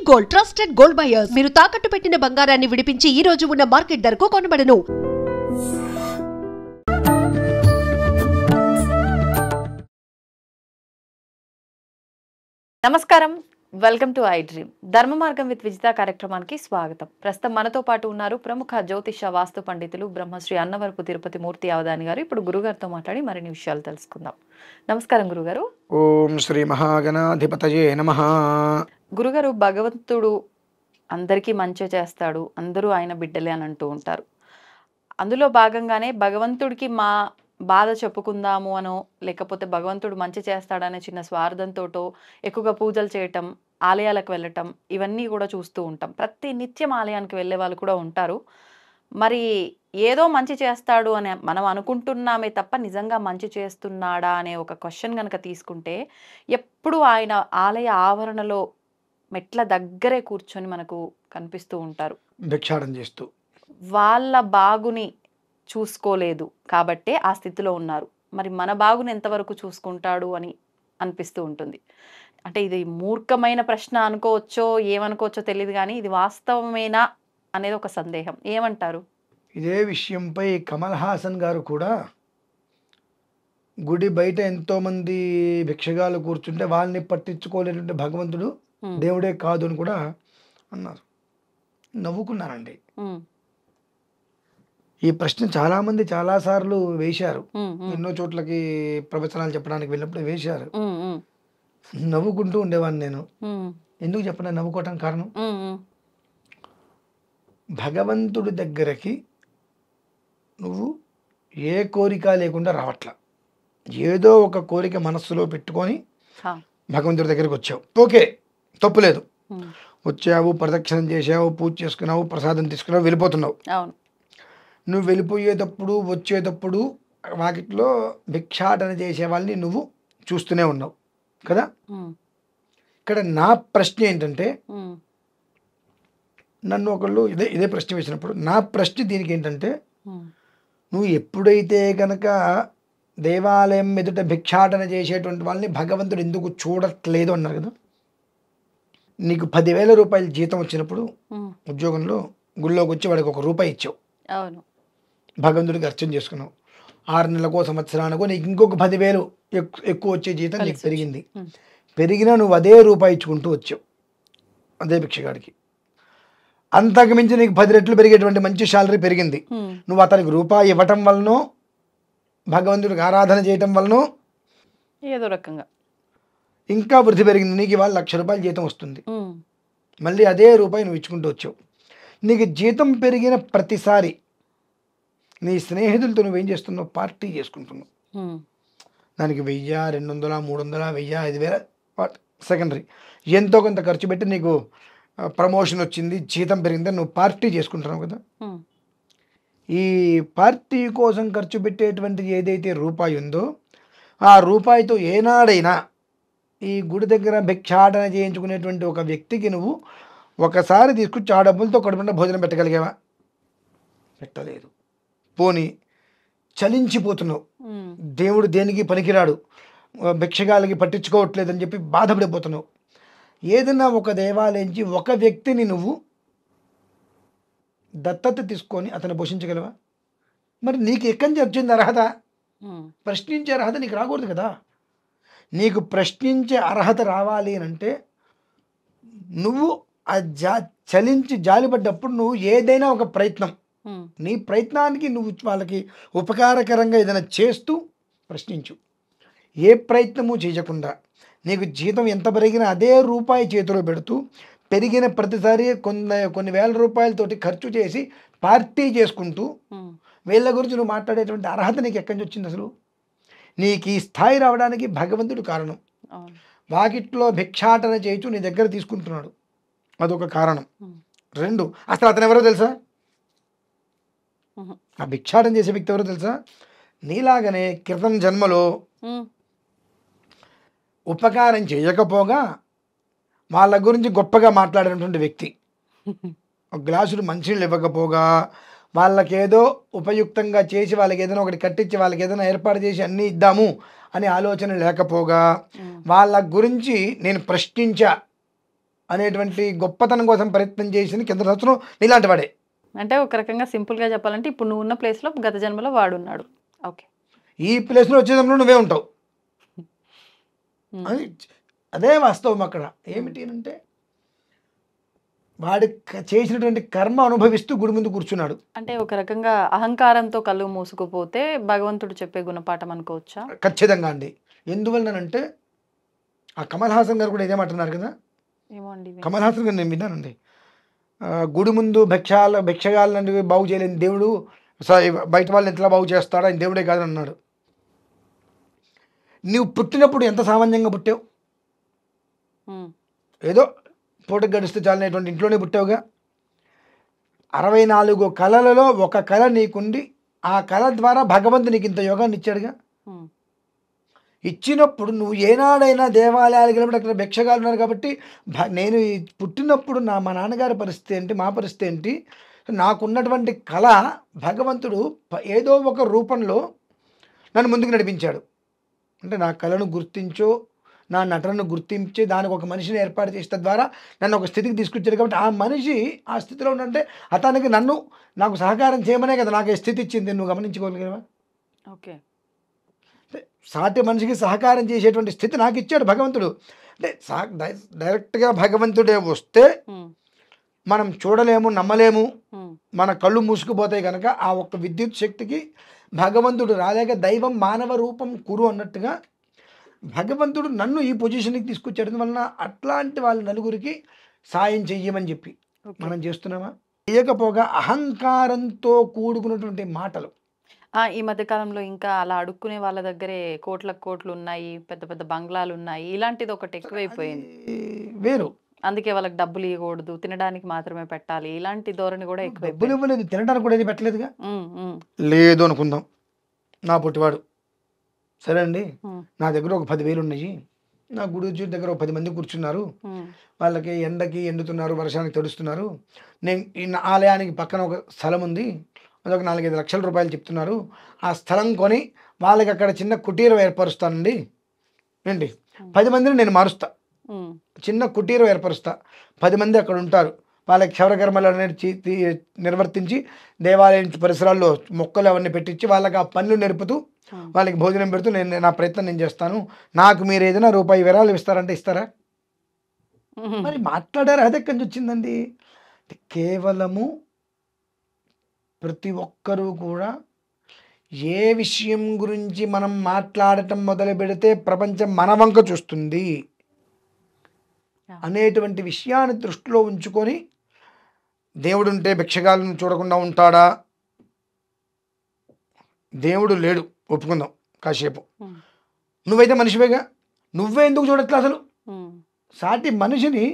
Gold, trusted gold buyers. మీరు తాకట్టు పెట్టిన బంగారాన్ని విడిపించి ఈ రోజు ఉన్న మార్కెట్ ధరకు కొనబడను. నమస్కారం, వెల్కమ్ టు ఐ డ్రీమ్. ధర్మ మార్గం విత్ విజిత కార్యక్రమానికి స్వాగతం. ప్రస్తుతం మనతో పాటు ఉన్నారు ప్రముఖ జ్యోతిష వాస్తు పండితులు బ్రహ్మశ్రీ అన్నవరపు తిరుపతి మూర్తి అవధాని గారు. ఇప్పుడు గురుగారితో మాట్లాడి మరిన్ని విషయాలు తెలుసుకుందాం. నమస్కారం గురుగారు. ఓం శ్రీ మహాగణాధిపతయే నమః. గురుగారు, భగవంతుడు అందరికీ మంచి చేస్తాడు, అందరూ ఆయన బిడ్డలే అని అంటూ ఉంటారు. అందులో భాగంగానే భగవంతుడికి మా బాధ చెప్పుకుందాము అనో, లేకపోతే భగవంతుడు మంచి చేస్తాడనే చిన్న స్వార్థంతోటో ఎక్కువగా పూజలు చేయటం, ఆలయాలకు వెళ్ళటం, ఇవన్నీ కూడా చూస్తూ ఉంటాం. ప్రతి నిత్యం ఆలయానికి వెళ్ళే వాళ్ళు కూడా ఉంటారు. మరి ఏదో మంచి చేస్తాడు అని మనం అనుకుంటున్నామే తప్ప నిజంగా మంచి చేస్తున్నాడా అనే ఒక క్వశ్చన్ కనుక తీసుకుంటే, ఎప్పుడు ఆయన ఆలయ ఆవరణలో మెట్ల దగ్గరే కూర్చొని మనకు కనిపిస్తూ ఉంటారు, భిక్షాటన చేస్తూ. వాళ్ళ బాగుని చూసుకోలేదు కాబట్టే ఆ స్థితిలో ఉన్నారు. మరి మన బాగుని ఎంతవరకు చూసుకుంటాడు అని అనిపిస్తూ ఉంటుంది. అంటే ఇది మూర్ఖమైన ప్రశ్న అనుకోవచ్చో ఏమనుకోవచ్చో తెలియదు, కానీ ఇది వాస్తవమేనా అనేది ఒక సందేహం. ఏమంటారు? ఇదే విషయంపై కమల్ హాసన్ గారు కూడా గుడి బయట ఎంతోమంది భిక్షగాలు కూర్చుంటే వాళ్ళని పట్టించుకోలేటువంటి భగవంతుడు దేవుడే కాదు అని కూడా అన్నారు. నవ్వుకున్నానండి. ఈ ప్రశ్న చాలామంది చాలాసార్లు వేశారు. ఎన్నో చోట్లకి ప్రవచనాలు చెప్పడానికి వెళ్ళినప్పుడు వేశారు. నవ్వుకుంటూ ఉండేవాడిని నేను. ఎందుకు చెప్పండి నవ్వుకోవటానికి కారణం, భగవంతుడి దగ్గరకి నువ్వు ఏ కోరిక లేకుండా రావట్లా. ఏదో ఒక కోరిక మనస్సులో పెట్టుకొని భగవంతుడి దగ్గరికి వచ్చావు, ఓకే, తప్పులేదు. వచ్చావు, ప్రదక్షిణం చేసావు, పూజ చేసుకున్నావు, ప్రసాదం తీసుకున్నావు, వెళ్ళిపోతున్నావు. నువ్వు వెళ్ళిపోయేటప్పుడు వచ్చేటప్పుడు వాకిట్లో భిక్షాటన చేసే వాళ్ళని నువ్వు చూస్తూనే ఉన్నావు కదా. ఇక్కడ నా ప్రశ్న ఏంటంటే, నన్ను ఒకళ్ళు ఇదే ప్రశ్న వేసినప్పుడు నా ప్రశ్న దీనికి ఏంటంటే, నువ్వు ఎప్పుడైతే కనుక దేవాలయం ఎదుట భిక్షాటన చేసేటువంటి వాళ్ళని భగవంతుడు ఎందుకు చూడట్లేదు అన్నారు కదా. నీకు 10,000 రూపాయలు జీతం వచ్చినప్పుడు ఉద్యోగంలో గుళ్ళోకి వచ్చి వాడికి ₹1 ఇచ్చావు, భగవంతుడికి అర్చన చేసుకున్నావు. 6 నెలలకో సంవత్సరానికో నీకు ఇంకొక 10,000 ఎక్కువ వచ్చే జీతం నీకు పెరిగింది. పెరిగినా నువ్వు అదే రూపాయి ఇచ్చుకుంటూ వచ్చావు అదే భిక్షగాడికి. అంతకు మించి నీకు 10 రెట్లు పెరిగేటువంటి మంచి శాలరీ పెరిగింది. నువ్వు అతనికి రూపాయి ఇవ్వటం వలనో, భగవంతుడికి ఆరాధన చేయటం వలనో ఏదో రకంగా ఇంకా వృద్ధి పెరిగింది. నీకు ఇవాళ ₹1,00,000 జీతం వస్తుంది. మళ్ళీ అదే రూపాయి నువ్వు ఇచ్చుకుంటూ వచ్చావు. నీకు జీతం పెరిగిన ప్రతిసారి నీ స్నేహితులతో నువ్వేం చేస్తున్నావు, పార్టీ చేసుకుంటున్నావు. దానికి 1000, 200, 300, 1000, 5000 వాట్ సెకండరీ. ఎంతో కొంత ఖర్చు పెట్టి నీకు ప్రమోషన్ వచ్చింది, జీతం పెరిగిందని నువ్వు పార్టీ చేసుకుంటున్నావు కదా. ఈ పార్టీ కోసం ఖర్చు పెట్టేటువంటి ఏదైతే రూపాయి ఉందో, ఆ రూపాయితో ఏనాడైనా ఈ గుడి దగ్గర భిక్షాటన చేయించుకునేటువంటి ఒక వ్యక్తికి నువ్వు ఒకసారి తీసుకొచ్చి ఆ డబ్బులతో కడుపున భోజనం పెట్టగలిగావా? పెట్టలేదు. పోనీ చలించిపోతున్నావు, దేవుడు దేనికి పనికిరాడు, భిక్షగాలకి పట్టించుకోవట్లేదని చెప్పి బాధపడిపోతున్నావు. ఏదైనా ఒక దేవాలయంచి ఒక వ్యక్తిని నువ్వు దత్తత తీసుకొని అతను పోషించగలవా? మరి నీకు ఎక్కడి నుంచి వచ్చింది అర్హత? ప్రశ్నించే అర్హత నీకు రాకూడదు కదా. నీకు ప్రశ్నించే అర్హత రావాలి అని అంటే నువ్వు ఆ చలించి జాలిపడ్డప్పుడు నువ్వు ఏదైనా ఒక ప్రయత్నం, నీ ప్రయత్నానికి నువ్వు వాళ్ళకి ఉపకారకరంగా ఏదైనా చేస్తూ ప్రశ్నించు. ఏ ప్రయత్నము చేయకుండా నీకు జీతం ఎంత పెరిగినా అదే రూపాయి చేతిలో పెడుతూ పెరిగిన ప్రతిసారి కొన్ని వేల రూపాయలతోటి ఖర్చు చేసి పార్టీ చేసుకుంటూ వీళ్ళ గురించి నువ్వు మాట్లాడేటువంటి అర్హత నీకు ఎక్కడి నుంచి వచ్చింది? అసలు నీకు ఈ స్థాయి రావడానికి భగవంతుడు కారణం. వాకిట్లో భిక్షాటన చేయొచ్చు నీ దగ్గర తీసుకుంటున్నాడు, అదొక కారణం. 2, అసలు అతను ఎవరో తెలుసా? ఆ భిక్షాటన చేసే వ్యక్తి ఎవరో తెలుసా? నీలాగనే క్రితం జన్మలో ఉపకారం చేయకపోగా వాళ్ళ గురించి గొప్పగా మాట్లాడినటువంటి వ్యక్తి. ఒక గ్లాసులు మంచినీళ్ళు ఇవ్వకపోగా వాళ్ళకేదో ఉపయుక్తంగా చేసి వాళ్ళకి ఏదైనా ఒకటి కట్టించి వాళ్ళకి ఏదైనా ఏర్పాటు చేసి అన్నీ ఇద్దాము అనే ఆలోచన లేకపోగా వాళ్ళ గురించి నేను ప్రశ్నించా అనేటువంటి గొప్పతనం కోసం ప్రయత్నం చేసింది కింద సంవత్సరం నీలాంటి వాడే. అంటే ఒక రకంగా సింపుల్ గా చెప్పాలంటే ఇప్పుడు నువ్వు ఉన్న ప్లేస్ లో గత జన్మలో వాడున్నాడు. ఓకే. ఈ ప్లేస్లో వచ్చేటప్పుడు నువ్వే ఉంటావు. అది అదే వాస్తవం అక్కడ. ఏమిటి అంటే వాడి చేసినటువంటి కర్మ అనుభవిస్తూ గుడి ముందు కూర్చున్నాడు. అంటే ఒక రకంగా అహంకారంతో కళ్ళు మూసుకుపోతే భగవంతుడు చెప్పే గుణపాఠం అనుకోవచ్చా? ఖచ్చితంగా అండి. ఎందువల్లనంటే ఆ కమల్ హాసన్ గారు కూడా ఇదే మాట్లాడుతున్నారు కదా. ఏమో అండి. కమల్ హాసన్ గారు నేను విన్నానండి. గుడి ముందు భిక్షగాళ్ళని బాగు చేయలేని దేవుడు బయట వాళ్ళని ఎట్లా బాగు చేస్తాడో ఆయన దేవుడే కాదని అన్నాడు. నువ్వు పుట్టినప్పుడు ఎంత సామాన్యంగా పుట్టావు, ఏదో పూట గడిస్తే చాలనేటువంటి ఇంట్లోనే పుట్టావుగా. 64 కళలలో ఒక కళ నీకుండి ఆ కళ ద్వారా భగవంతుడు నీకు ఇంత యోగాన్ని ఇచ్చాడుగా. ఇచ్చినప్పుడు నువ్వు ఏనాడైనా దేవాలయాలకు వెళ్ళినప్పుడు అక్కడ భిక్షగాలు ఉన్నారు కాబట్టి నేను పుట్టినప్పుడు మా నాన్నగారి పరిస్థితి ఏంటి, మా పరిస్థితి ఏంటి, నాకున్నటువంటి కళ భగవంతుడు ఏదో ఒక రూపంలో నన్ను ముందుకు నడిపించాడు. అంటే నా కళను గుర్తించో నా నటనను గుర్తించి దానికి ఒక మనిషిని ఏర్పాటు చేసిన ద్వారా నన్ను ఒక స్థితికి తీసుకొచ్చాడు. కాబట్టి ఆ మనిషి ఆ స్థితిలో ఉంటే అతనికి నాకు సహకారం చేయమనే కదా నాకు ఈ స్థితి ఇచ్చింది. నువ్వు గమనించుకోగలిగావా? ఓకే. సాటి మనిషికి సహకారం చేసేటువంటి స్థితి నాకు ఇచ్చాడు భగవంతుడు. అంటే డైరెక్ట్గా భగవంతుడే వస్తే మనం చూడలేము, నమ్మలేము, మన కళ్ళు మూసుకుపోతాయి కనుక ఆ ఒక్క విద్యుత్ శక్తికి భగవంతుడు రాలేక దైవం మానవ రూపం కురు అన్నట్టుగా భగవంతుడు నన్ను ఈ పొజిషన్కి తీసుకొచ్చేయడం వలన అట్లాంటి వాళ్ళ నలుగురికి సాయం చెయ్యమని చెప్పి మనం చేస్తున్నామా? చేయకపోగా అహంకారంతో కూడుకున్నటువంటి మాటలు. ఈ మధ్య కాలంలో ఇంకా అలా అడుక్కునే వాళ్ళ దగ్గరే కోట్లు ఉన్నాయి, పెద్ద పెద్ద బంగ్లాలు ఉన్నాయి, ఇలాంటిది ఒకటి ఎక్కువైపోయింది. వేరు. అందుకే వాళ్ళకి డబ్బులు ఇవ్వకూడదు, తినడానికి మాత్రమే పెట్టాలి, ఇలాంటి ధోరణి కూడా డబ్బులు ఎక్కువైపోయింది. ఇవ్వలేదు, తినడానికి కూడా ఏది పెట్టలేదుగా. లేదు అనుకుందాం, నా పుట్టివాడు సరే అండి, నా దగ్గర ఒక 10,000 ఉన్నాయి, నా గుడి దగ్గర ఒక 10 మంది కూర్చున్నారు, వాళ్ళకి ఎండకి ఎండుతున్నారు, వర్షానికి తడుస్తున్నారు, నేను ఈ ఆలయానికి పక్కన ఒక స్థలం ఉంది, అదొక 4-5 లక్షల రూపాయలు చెప్తున్నారు, ఆ స్థలం కొని వాళ్ళకి అక్కడ చిన్న కుటీరం ఏర్పరుస్తానండి ఏంటి, 10 మందిని నేను మారుస్తా, చిన్న కుటీరం ఏర్పరుస్తా, 10 మంది అక్కడ ఉంటారు, వాళ్ళకి క్షవరకర్మలు అనేది నిర్వర్తించి దేవాలయం పరిసరాల్లో మొక్కలు అవన్నీ పెట్టించి వాళ్ళకి ఆ పనులు నేర్పుతూ వాళ్ళకి భోజనం పెడుతూ నా ప్రయత్నం నేను చేస్తాను, నాకు మీరు ఏదైనా రూపాయి విరాళాలు ఇస్తారంటే ఇస్తారా? మరి మాట్లాడారు, అది ఎక్కడి నుంచి వచ్చిందండి? కేవలము ప్రతి ఒక్కరూ కూడా ఏ విషయం గురించి మనం మాట్లాడటం మొదలు పెడితే ప్రపంచం మన వంక చూస్తుంది అనేటువంటి విషయాన్ని దృష్టిలో ఉంచుకొని దేవుడు ఉంటే భిక్షగాలను చూడకుండా ఉంటాడా? దేవుడు లేడు ఒప్పుకుందాం కాసేపు, నువ్వైతే మనిషివేగా, నువ్వే ఎందుకు చూడట్లా? అసలు సాటి మనిషిని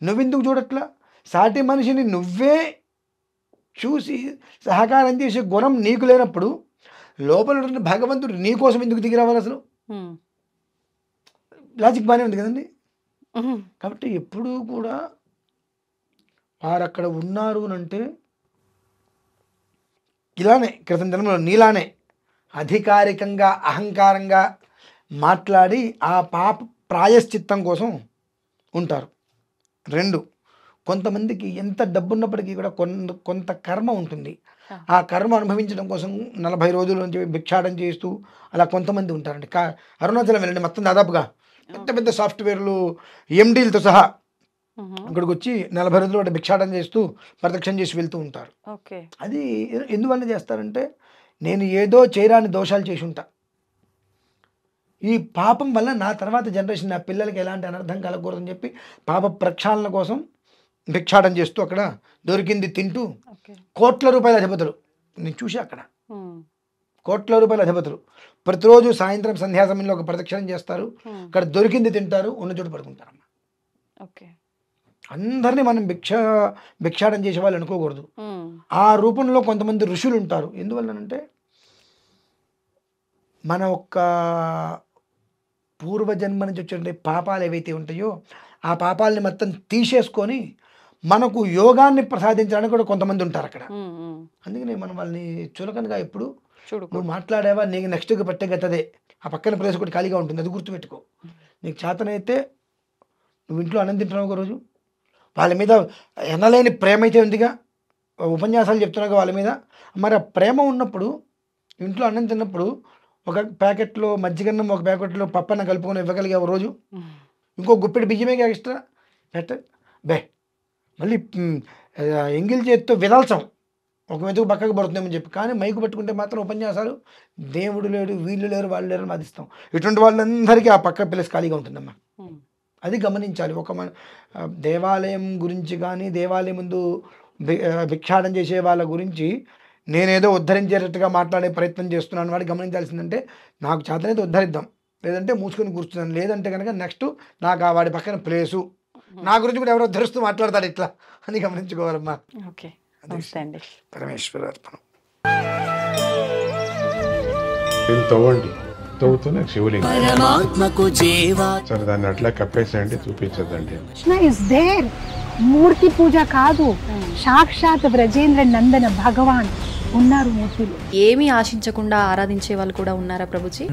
నువ్వెందుకు చూడట్లా? సాటి మనిషిని నువ్వే చూసి సహకారం చేసే గుణం నీకు లేనప్పుడు లోపల ఉన్న భగవంతుడు నీ కోసం ఎందుకు దిగి రావాలి? అసలు లాజిక్ బాగానే ఉంది కదండి. కాబట్టి ఎప్పుడూ కూడా వారు అక్కడ ఉన్నారు అంటే ఇలానే క్రితం జన్మలో నీలానే అధికారికంగా అహంకారంగా మాట్లాడి ఆ పాప ప్రాయశ్చిత్తం కోసం ఉంటారు. 2, కొంతమందికి ఎంత డబ్బు ఉన్నప్పటికీ కూడా కొంత కర్మ ఉంటుంది, ఆ కర్మ అనుభవించడం కోసం 40 రోజుల నుంచి భిక్షాటం చేస్తూ అలా కొంతమంది ఉంటారండి. అరుణాచలం వెళ్ళండి, మొత్తం దాదాపుగా పెద్ద పెద్ద సాఫ్ట్వేర్లు ఎండీలతో సహా అక్కడికి వచ్చి 40 రోజులు వాటి భిక్షాటం చేస్తూ ప్రదక్షిణ చేసి వెళ్తూ ఉంటారు. అది ఎందువల్ల చేస్తారంటే నేను ఏదో చేయరాని దోషాలు చేసి ఉంటా, ఈ పాపం వల్ల నా తర్వాత జనరేషన్ నా పిల్లలకి ఎలాంటి అనర్థం కలగకూడదని చెప్పి పాప ప్రక్షాళన కోసం భిక్షాటం చేస్తూ అక్కడ దొరికింది తింటూ కోట్ల రూపాయల అధిపతులు నేను చూసి అక్కడ కోట్ల రూపాయల అధిపతులు ప్రతిరోజు సాయంత్రం సంధ్యా సమయంలో ఒక ప్రదక్షిణం చేస్తారు, అక్కడ దొరికింది తింటారు, ఉన్న చోటు పడుకుంటారమ్మా. అందరినీ మనం భిక్షాటం చేసే వాళ్ళు అనుకోకూడదు. ఆ రూపంలో కొంతమంది ఋషులు ఉంటారు. ఎందువల్లనంటే మన ఒక్క పూర్వజన్మ నుంచి వచ్చే పాపాలు ఏవైతే ఉంటాయో ఆ పాపాలని మొత్తం తీసేసుకొని మనకు యోగాన్ని ప్రసాదించడానికి కూడా కొంతమంది ఉంటారు అక్కడ. అందుకని మనం వాళ్ళని చులకనగా ఎప్పుడు నువ్వు మాట్లాడావా నీకు నెక్స్ట్కి పట్టే గతదే, ఆ పక్కన ప్లేస్ ఒకటి ఖాళీగా ఉంటుంది, అది గుర్తుపెట్టుకో. నీకు చేతనైతే నువ్వు ఇంట్లో అన్నం తింటున్నావు ఒక రోజు, వాళ్ళ మీద ఎనలేని ప్రేమ అయితే ఉందిగా, ఉపన్యాసాలు చెప్తున్నాగా వాళ్ళ మీద. మరి ఆ ప్రేమ ఉన్నప్పుడు ఇంట్లో అన్నం తిన్నప్పుడు ఒక ప్యాకెట్లో మజ్జిగన్నం, ఒక ప్యాకెట్లో పప్పన్న కలుపుకొని ఇవ్వగలిగే ఒక రోజు, ఇంకో గుప్పెడు బియ్యమే ఎక్స్ట్రా బే మళ్ళీ ఎంగిల్ చేతితో విదాల్సం ఒక మెతుకు పక్కకు పడుతుందేమని చెప్పి. కానీ మైకు పట్టుకుంటే మాత్రం ఉపన్యాసాలు దేవుడు లేడు, వీళ్ళు లేరు, వాళ్ళు లేరు అని వాదిస్తాం. ఇటువంటి వాళ్ళందరికీ ఆ పక్క ప్లేస్ ఖాళీగా ఉంటుందమ్మా. అది గమనించాలి. దేవాలయం గురించి కానీ, దేవాలయం ముందు భిక్షాటన చేసే వాళ్ళ గురించి నేనేదో ఉద్ధరించేటట్టుగా మాట్లాడే ప్రయత్నం చేస్తున్నాను వాడు గమనించాల్సిందంటే, నాకు చేతనైతే ఉద్ధరిద్దాం, లేదంటే మూసుకొని కూర్చున్నాను. లేదంటే కనుక నెక్స్ట్ నాకు ఆ వాడి పక్కన ప్లేసు, నా గురించి కూడా ఎవరో ఉద్ధరిస్తూ మాట్లాడతాడు ఇట్లా అని గమనించుకోవాలమ్మా. ఓకే, నమస్తే అండి. పరమేశ్వర అర్పణం. తవ్వండి, తవ్వుతూనే శివలింగం సరే దాన్ని అట్లా కప్పేసేయండి, చూపించదండి. Krishna is there. మూర్తి పూజ కాదు, సాక్షాత్ బ్రజేంద్ర నందన భగవాన్ ఉన్నారు మూర్తిలో. ఏమీ ఆశించకుండా ఆరాధించే వాళ్ళు కూడా ఉన్నారా ప్రభుజీ?